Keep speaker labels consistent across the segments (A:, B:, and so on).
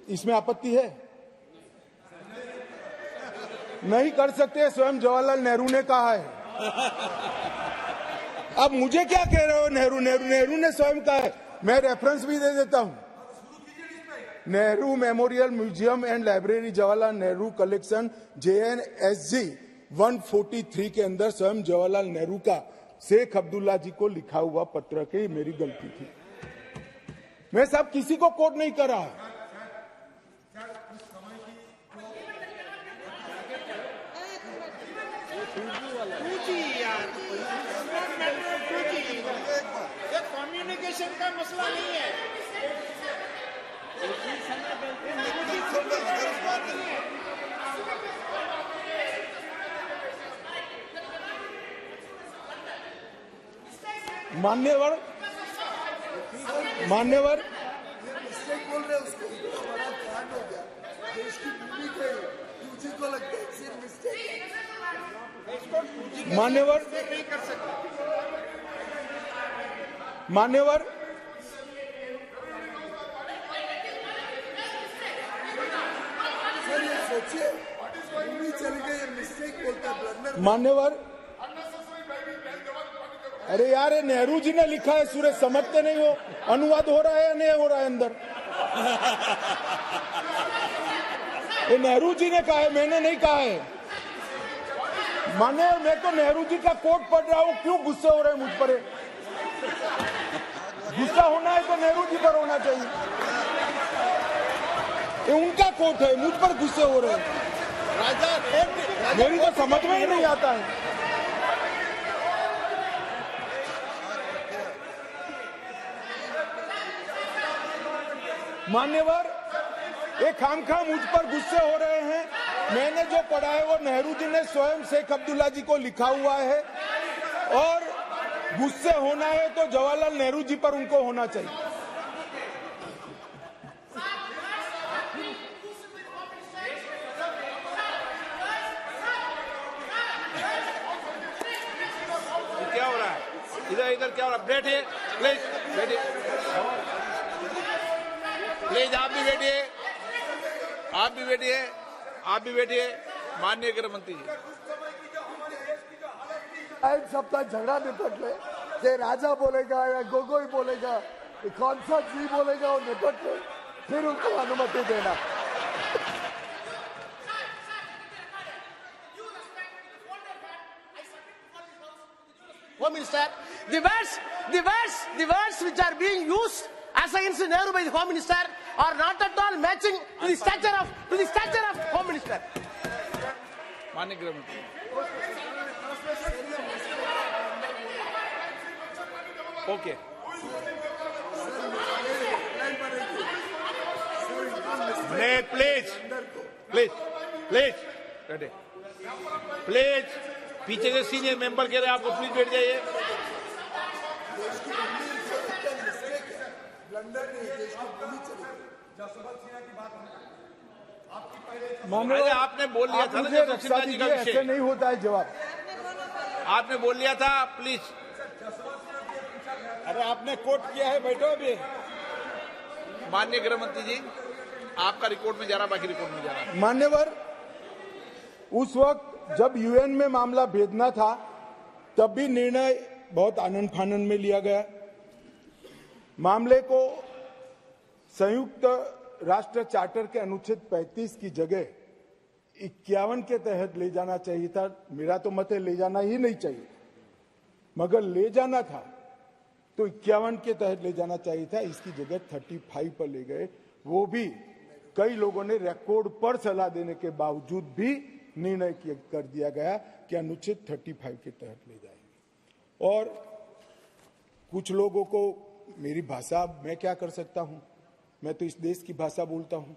A: इसमें आपत्ति है? नहीं कर सकते, स्वयं जवाहरलाल नेहरू ने कहा है। अब मुझे क्या कह रहे हो? नेहरू ने स्वयं कहा है। मैं रेफरेंस भी दे देता हूं। Nehru memorial museum and library, Jawaharlal Nehru collection, JNSG 143 के अंदर स्वयं जवाहरलाल नेहरू का शेख अब्दुल्ला जी को लिखा हुआ पत्र के मेरी गलती थी। मैं साहब किसी को कोट नहीं कर रहा।
B: कम्युनिकेशन का मसला नहीं है।
A: मान्यवर
C: बोल रहे उसको बड़ा कांड हो गया, देश की भूमि गई, मुझे को लगता है सिर्फ मिस्टेक।
A: मान्यवर
C: सर ये सोचिए, भूमि चली गई, मिस्टेक बोलता है, ब्लंडर।
A: मान्यवर, अरे यार, नेहरू जी ने लिखा है, सूरज समझते नहीं हो? अनुवाद हो रहा है या नहीं हो रहा है अंदर? ये नेहरू जी ने कहा है, मैंने नहीं कहा है। माने मैं तो नेहरू जी का कोट पढ़ रहा हूं, क्यों गुस्से हो रहे हैं मुझ पर? गुस्सा होना है तो नेहरू जी पर होना चाहिए। ये उनका कोट है, मुझ पर गुस्से हो रहे हैं। मेरी तो समझ में ही नहीं आता है। मान्यवर, ये खामखा मुझ पर गुस्से हो रहे हैं। मैंने जो पढ़ा है वो नेहरू जी ने स्वयं शेख अब्दुल्ला जी को लिखा हुआ है, और गुस्से होना है तो जवाहरलाल नेहरू जी पर उनको होना चाहिए।
B: क्या हो रहा है इधर क्या हो रहा है? बैठिए प्लीज, बैठिए प्लीज, आप भी बैठिए। माननीय गृह मंत्री जी,
C: एक सप्ताह झगड़ा निपट ले, कि राजा बोलेगा या गोगोई बोलेगा, कौन सा जी बोलेगा वो निपट ले, फिर उनको अनुमति देना।
D: Home Minister, the words which are being used as against Nehru by the Home Minister are not at all matching to the stature of Home Minister.
B: माननीय गृह मंत्री, ओके, प्लीज बैठे, प्लीज। पीछे के सीनियर मेंबर कह रहे हैं आपको, प्लीज बैठ जाइए। आपने बोल लिया था ना,
A: रक्षा दीजिए, ऐसे नहीं होता है जवाब।
B: आपने बोल लिया था, प्लीज।
A: अरे आपने कोट किया है, बैठो अभी।
B: माननीय गृह मंत्री जी, आपका रिकॉर्ड में जा रहा, बाकी रिकॉर्ड में जा रहा।
A: मान्यवर, उस वक्त जब UN में मामला भेजना था, तब भी निर्णय बहुत आनन फानन में लिया गया। मामले को संयुक्त राष्ट्र चार्टर के अनुच्छेद 35 की जगह 51 के तहत ले जाना चाहिए था। मेरा तो मत है ले जाना ही नहीं चाहिए, मगर ले जाना था तो 51 के तहत ले जाना चाहिए था। इसकी जगह 35 पर ले गए। वो भी कई लोगों ने रिकॉर्ड पर सलाह देने के बावजूद भी निर्णय कर दिया गया कि अनुच्छेद 35 के तहत ले जाएंगे। और कुछ लोगों को मेरी भाषा, मैं क्या कर सकता हूं? मैं तो इस देश की भाषा बोलता हूं।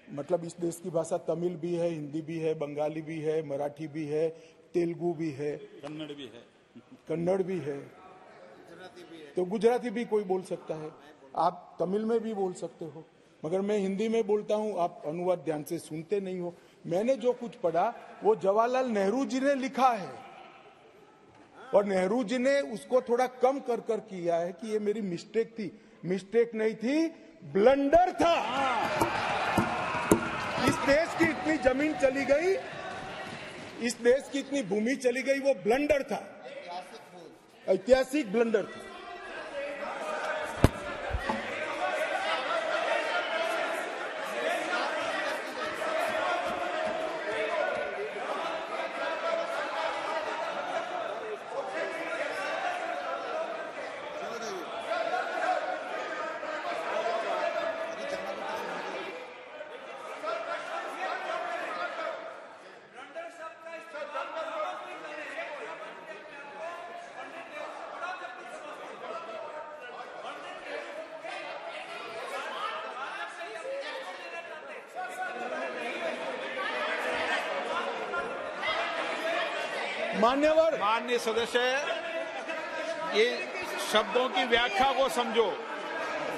A: मतलब इस देश की भाषा तमिल भी है, हिंदी भी है, बंगाली भी है, मराठी भी है, तेलुगु भी है, कन्नड़ भी है, तो गुजराती भी कोई बोल सकता है। आप तमिल में भी बोल सकते हो, मगर मैं हिंदी में बोलता हूं। आप अनुवाद ध्यान से सुनते नहीं हो। मैंने जो कुछ पढ़ा वो जवाहरलाल नेहरू जी ने लिखा है, और नेहरू जी ने उसको थोड़ा कम कर किया है कि ये मेरी मिस्टेक थी। मिस्टेक नहीं थी, ब्लंडर था। इस देश की इतनी जमीन चली गई, इस देश की इतनी भूमि चली गई, वो ब्लंडर था, ऐतिहासिक ब्लंडर था। मान्यवर,
B: माननीय सदस्य, ये शब्दों की व्याख्या को समझो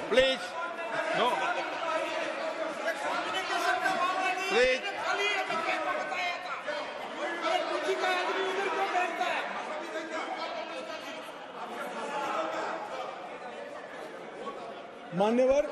B: प्लीज। No please.
A: मान्यवर,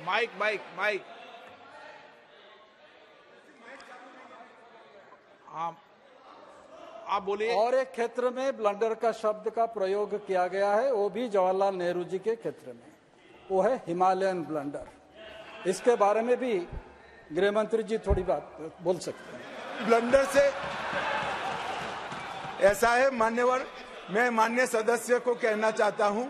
B: माइक माइक माइक। आप बोलिए।
E: और एक क्षेत्र में ब्लंडर का शब्द का प्रयोग किया गया है, वो भी जवाहरलाल नेहरू जी के क्षेत्र में, वो है हिमालयन ब्लंडर। इसके बारे में भी गृह मंत्री जी थोड़ी बात बोल सकते हैं।
A: ब्लंडर से ऐसा है मान्यवर, मैं माननीय सदस्य को कहना चाहता हूं,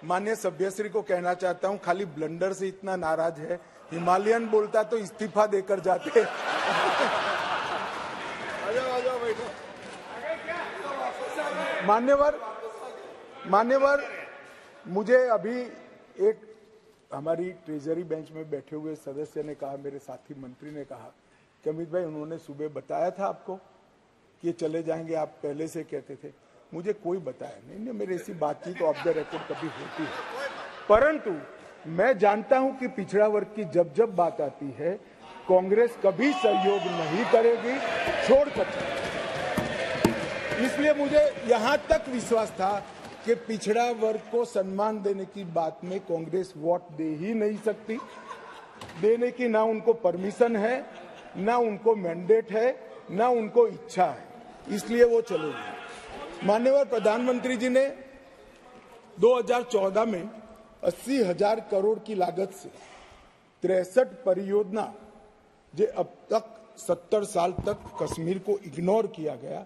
A: माननीय सभ्यश्री को कहना चाहता हूं, खाली ब्लंडर से इतना नाराज है, हिमालयन बोलता तो इस्तीफा देकर जाते। मान्यवर, मुझे अभी एक हमारी ट्रेजरी बेंच में बैठे हुए सदस्य ने कहा, मेरे साथी मंत्री ने कहा कि अमित भाई उन्होंने सुबह बताया था आपको कि चले जाएंगे, आप पहले से कहते थे। मुझे कोई बताया नहीं, मेरे ऐसी बातचीत ऑफ द रिकॉर्ड कभी होती है, परंतु मैं जानता हूं कि पिछड़ा वर्ग की जब जब बात आती है कांग्रेस कभी सहयोग नहीं करेगी, छोड़कर। इसलिए मुझे यहां तक विश्वास था कि पिछड़ा वर्ग को सम्मान देने की बात में कांग्रेस वोट दे ही नहीं सकती, देने की ना उनको परमिशन है, ना उनको मैंडेट है, ना उनको इच्छा है, इसलिए वो चलेगी। माननीय प्रधानमंत्री जी ने 2014 में 80,000 करोड़ की लागत से 63 परियोजना जो अब तक 70 साल तक कश्मीर को इग्नोर किया गया,